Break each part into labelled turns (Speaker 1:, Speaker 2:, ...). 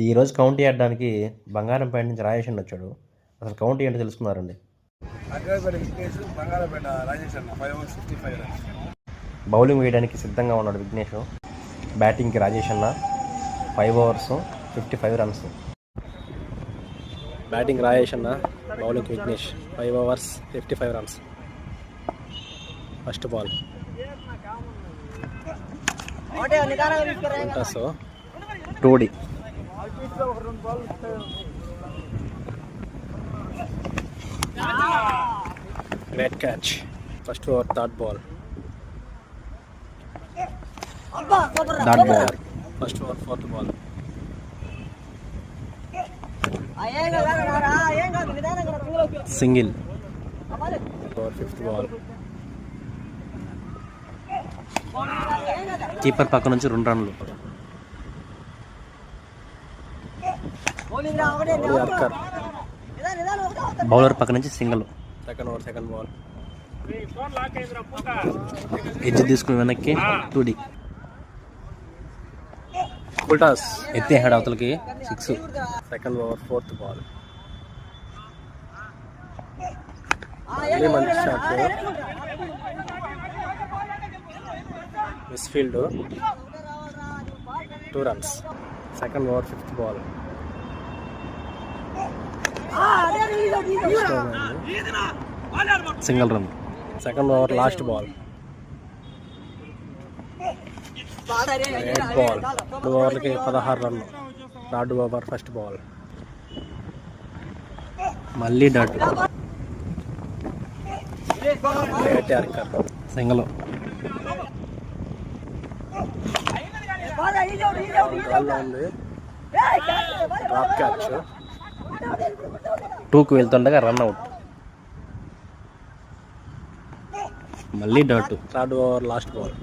Speaker 1: ఈరోజు కౌంటీ ఆడడానికి బంగారంపేట నుంచి రాజేష్ అన్న వచ్చాడు. అసలు కౌంటీ ఏంటో తెలుసుకున్నారండి. బౌలింగ్ వేయడానికి సిద్ధంగా ఉన్నాడు విఘ్నేష్. బ్యాటింగ్కి రాజేష్ అన్న 5 overs 55 runs. బ్యాటింగ్ రాజేష్ అన్న, bowling Vignesh. 5 overs 55 runs. First ball టోడీ. Great catch. First over third ball. Dot ball. First over fourth ball. Single. Over fifth ball. Keeper పక్క నుంచి 2 runs. బౌలర్ పక్క నుంచి single. Second over second ball. Edge తీసుకుని వెనక్కి టూడీ. ఉల్టాస్ ఎత్తేహాడు అవతలకి 6. Second over fourth ball. మంచి shot. Misfield 2 runs. Second over fifth ball. Single run. Second over last ball. Red ball. 2 ఓవర్లకి 16 runs. Third over first ball. మళ్ళీ డాట్. సింగిల్. Drop catch. 2కు వెళ్తుండగా రన్ అవుట్. మళ్ళీ dot. Third over last ball.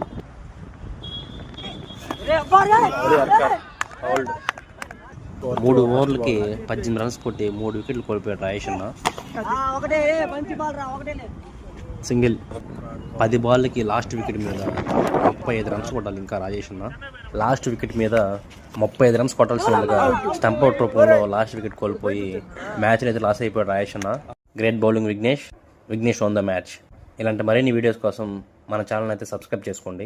Speaker 1: 3 ఓవర్లకి 18 runs కొట్టి 3 wickets కోల్పోయాడు రాజేష్ అన్న. Single. 10 బాల్కి last wicket మీద 35 runs కొట్టాలి ఇంకా రాజేష్ అన్న. లాస్ట్ వికెట్ మీద 35 runs కొట్టాల్సిందిగా స్టంప్ అవుట్ రూపంలో లాస్ట్ వికెట్ కోల్పోయి మ్యాచ్ని అయితే లాస్ అయిపోయాడు రాజేష్ అన్న. Great bowling Vignesh. Vignesh on the match. ఇలాంటి మరిన్ని వీడియోస్ కోసం మన ఛానల్ అయితే సబ్స్క్రైబ్ చేసుకోండి.